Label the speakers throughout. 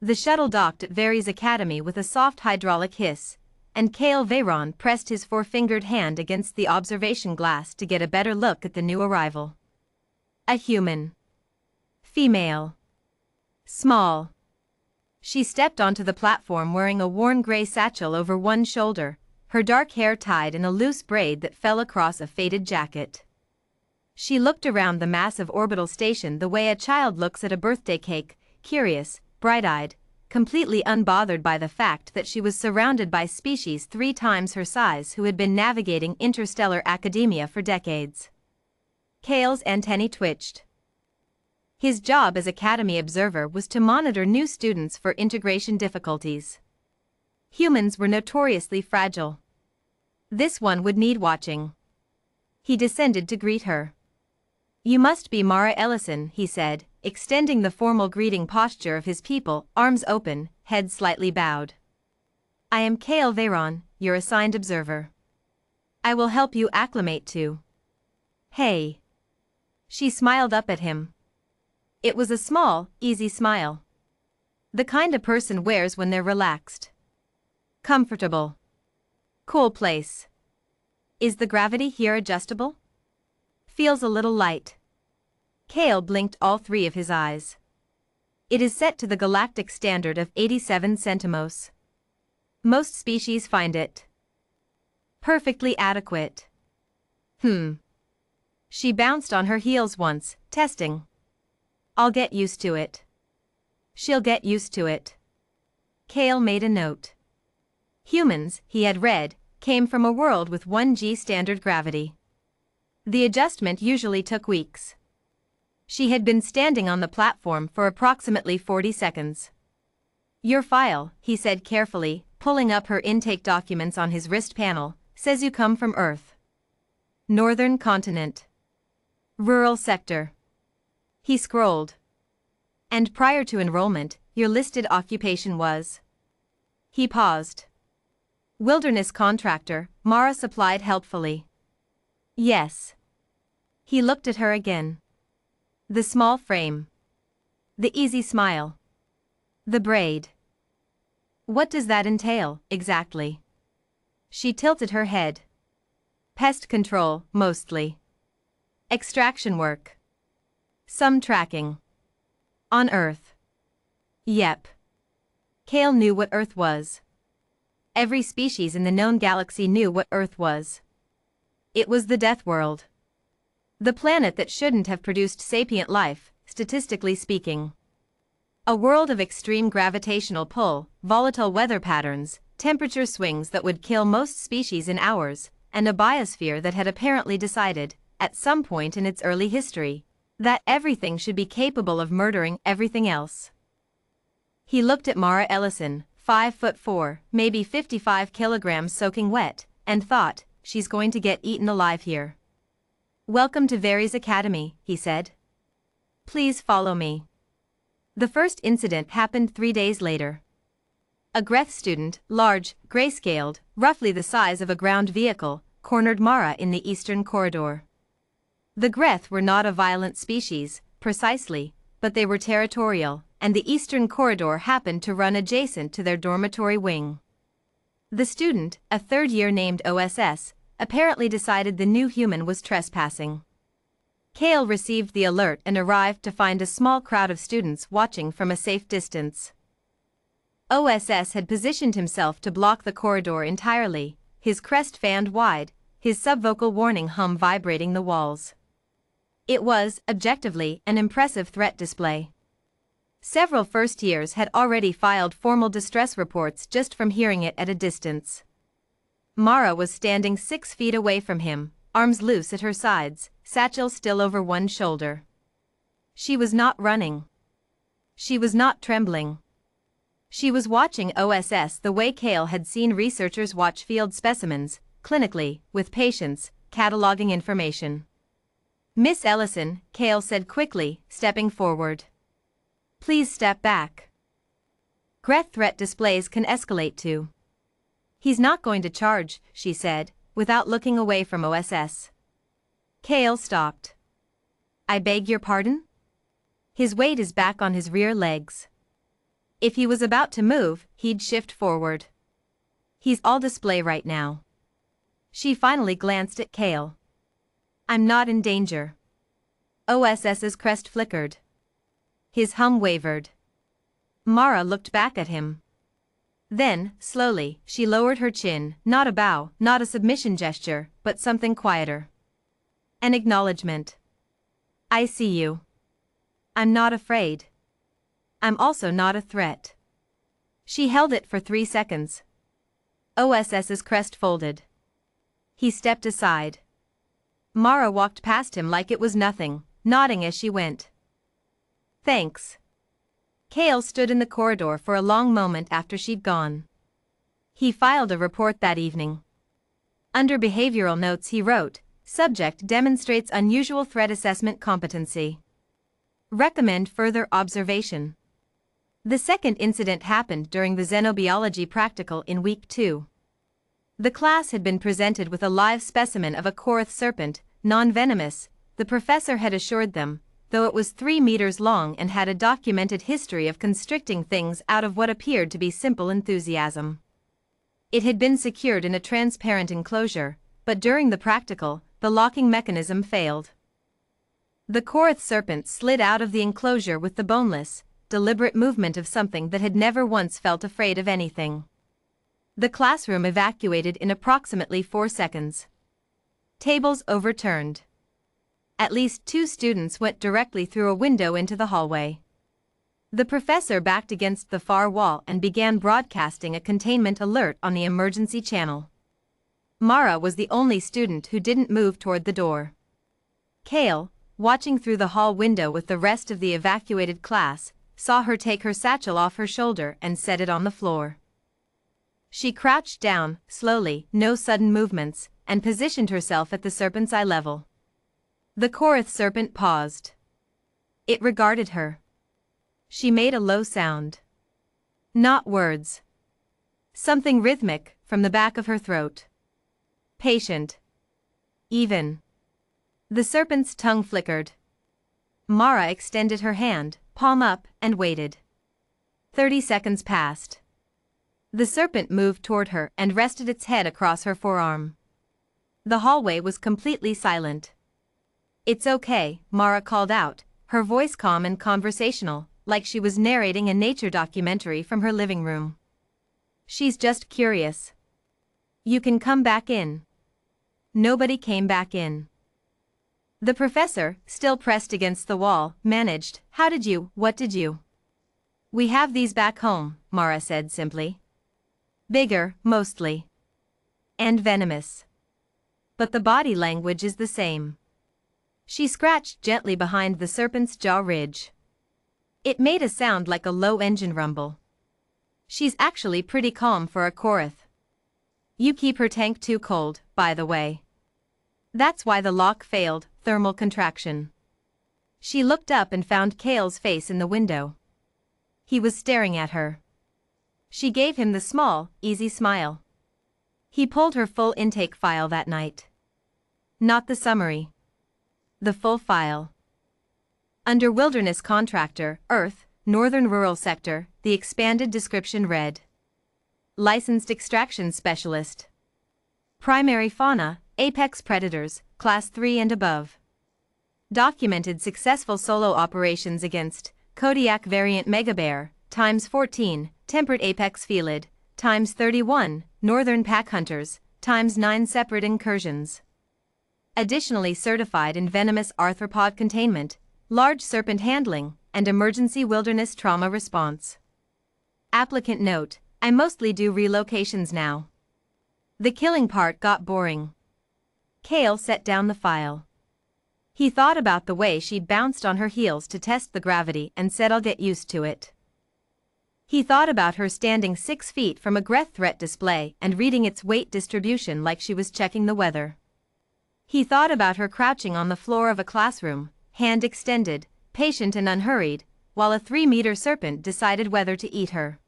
Speaker 1: The shuttle docked at Very's academy with a soft hydraulic hiss, and Kale Veyron pressed his four-fingered hand against the observation glass to get a better look at the new arrival. A human. Female. Small. She stepped onto the platform wearing a worn gray satchel over one shoulder, her dark hair tied in a loose braid that fell across a faded jacket. She looked around the massive orbital station the way a child looks at a birthday cake, curious, bright-eyed, completely unbothered by the fact that she was surrounded by species 3 times her size who had been navigating interstellar academia for decades. Kale's antennae twitched. His job as Academy observer was to monitor new students for integration difficulties. Humans were notoriously fragile. This one would need watching. He descended to greet her. "You must be Mara Ellison," he said, extending the formal greeting posture of his people, arms open, head slightly bowed. "I am Kale Veyron, your assigned observer. I will help you acclimate to." "Hey." She smiled up at him. It was a small, easy smile. The kind a person wears when they're relaxed. Comfortable. Cool place. Is the gravity here adjustable? Feels a little light. Kale blinked all 3 of his eyes. It is set to the galactic standard of 87 centimos. Most species find it perfectly adequate. She bounced on her heels once, testing. "I'll get used to it." "She'll get used to it." Kale made a note. Humans, he had read, came from a world with 1G standard gravity. The adjustment usually took weeks. She had been standing on the platform for approximately 40 seconds. "Your file," he said carefully, pulling up her intake documents on his wrist panel, "says you come from Earth. Northern continent. Rural sector." He scrolled. "And prior to enrollment, your listed occupation was?" He paused. "Wilderness contractor," Mara supplied helpfully. "Yes." He looked at her again. The small frame. The easy smile. The braid. "What does that entail, exactly?" She tilted her head. "Pest control, mostly. Extraction work. Some tracking. On Earth." "Yep." Kale knew what Earth was. Every species in the known galaxy knew what Earth was. It was the Deathworld. The planet that shouldn't have produced sapient life, statistically speaking. A world of extreme gravitational pull, volatile weather patterns, temperature swings that would kill most species in hours, and a biosphere that had apparently decided, at some point in its early history, that everything should be capable of murdering everything else. He looked at Mara Ellison, 5'4", maybe 55 kilograms soaking wet, and thought, she's going to get eaten alive here. "Welcome to Very's academy," he said. "Please follow me." The first incident happened 3 days later. A Greth student, large, grayscaled, roughly the size of a ground vehicle, cornered Mara in the eastern corridor. The Greth were not a violent species, precisely, but they were territorial, and the eastern corridor happened to run adjacent to their dormitory wing. The student, a third-year named OSS, apparently decided the new human was trespassing. Kale received the alert and arrived to find a small crowd of students watching from a safe distance. OSS had positioned himself to block the corridor entirely, his crest fanned wide, his subvocal warning hum vibrating the walls. It was, objectively, an impressive threat display. Several first years had already filed formal distress reports just from hearing it at a distance. Mara was standing 6 feet away from him, arms loose at her sides, satchel still over one shoulder. She was not running. She was not trembling. She was watching OSS the way Kale had seen researchers watch field specimens, clinically, with patience, cataloging information. "Miss Ellison," Kale said quickly, stepping forward. "Please step back. Greth threat displays can escalate too." "He's not going to charge," she said, without looking away from OSS. Kale stopped. "I beg your pardon?" His weight is back on his rear legs. If he was about to move, he'd shift forward. He's all display right now. She finally glanced at Kale. I'm not in danger. OSS's crest flickered. His hum wavered. Mara looked back at him. Then, slowly, she lowered her chin, not a bow, not a submission gesture, but something quieter. An acknowledgement. I see you. I'm not afraid. I'm also not a threat. She held it for 3 seconds. OSS's crest folded. He stepped aside. Mara walked past him like it was nothing, nodding as she went. Thanks. Kale stood in the corridor for a long moment after she'd gone. He filed a report that evening. Under behavioral notes he wrote, subject demonstrates unusual threat assessment competency. Recommend further observation. The second incident happened during the xenobiology practical in week 2. The class had been presented with a live specimen of a Korath serpent, non-venomous, the professor had assured them, though it was 3 meters long and had a documented history of constricting things out of what appeared to be simple enthusiasm. It had been secured in a transparent enclosure, but during the practical, the locking mechanism failed. The Korath serpent slid out of the enclosure with the boneless, deliberate movement of something that had never once felt afraid of anything. The classroom evacuated in approximately 4 seconds. Tables overturned. At least 2 students went directly through a window into the hallway. The professor backed against the far wall and began broadcasting a containment alert on the emergency channel. Mara was the only student who didn't move toward the door. Kale, watching through the hall window with the rest of the evacuated class, saw her take her satchel off her shoulder and set it on the floor. She crouched down, slowly, no sudden movements, and positioned herself at the serpent's eye level. The Korath serpent paused. It regarded her. She made a low sound. Not words. Something rhythmic, from the back of her throat. Patient. Even. The serpent's tongue flickered. Mara extended her hand, palm up, and waited. 30 seconds passed. The serpent moved toward her and rested its head across her forearm. The hallway was completely silent. It's okay, Mara called out, her voice calm and conversational, like she was narrating a nature documentary from her living room. She's just curious. You can come back in. Nobody came back in. The professor, still pressed against the wall, managed, what did you? We have these back home, Mara said simply. Bigger, mostly. And venomous. But the body language is the same. She scratched gently behind the serpent's jaw ridge. It made a sound like a low engine rumble. She's actually pretty calm for a Korath. You keep her tank too cold, by the way. That's why the lock failed, thermal contraction. She looked up and found Kale's face in the window. He was staring at her. She gave him the small, easy smile. He pulled her full intake file that night. Not the summary. The full file. Under Wilderness Contractor, Earth, Northern Rural Sector, the expanded description read. Licensed Extraction Specialist. Primary Fauna, Apex Predators, Class 3 and above. Documented successful solo operations against Kodiak Variant Megabear, times 14, Temperate Apex Felid, times 31, Northern Pack Hunters, times 9 separate incursions. Additionally certified in venomous arthropod containment, large serpent handling, and emergency wilderness trauma response. Applicant note, I mostly do relocations now. The killing part got boring. Kale set down the file. He thought about the way she'd bounced on her heels to test the gravity and said I'll get used to it. He thought about her standing 6 feet from a Greth threat display and reading its weight distribution like she was checking the weather. He thought about her crouching on the floor of a classroom, hand extended, patient and unhurried, while a 3-meter serpent decided whether to eat her.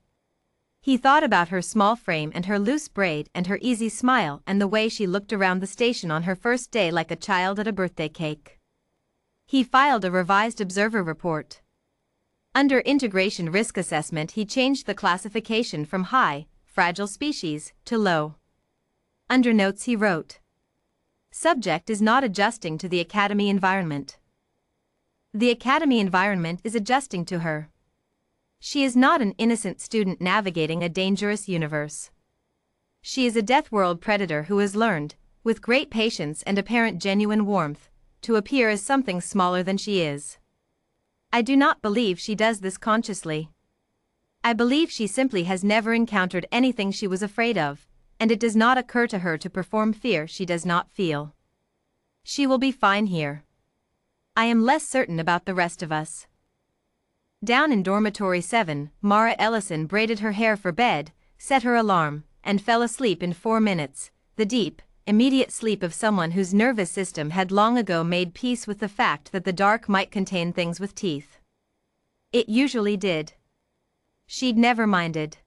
Speaker 1: He thought about her small frame and her loose braid and her easy smile and the way she looked around the station on her first day like a child at a birthday cake. He filed a revised observer report. Under integration risk assessment he changed the classification from high, fragile species, to low. Under notes he wrote, "Subject is not adjusting to the academy environment. The academy environment is adjusting to her. She is not an innocent student navigating a dangerous universe. She is a Deathworld predator who has learned, with great patience and apparent genuine warmth, to appear as something smaller than she is. I do not believe she does this consciously. I believe she simply has never encountered anything she was afraid of, and it does not occur to her to perform fear she does not feel. She will be fine here. I am less certain about the rest of us." Down in Dormitory 7, Mara Ellison braided her hair for bed, set her alarm, and fell asleep in 4 minutes, the deep, immediate sleep of someone whose nervous system had long ago made peace with the fact that the dark might contain things with teeth. It usually did. She'd never minded.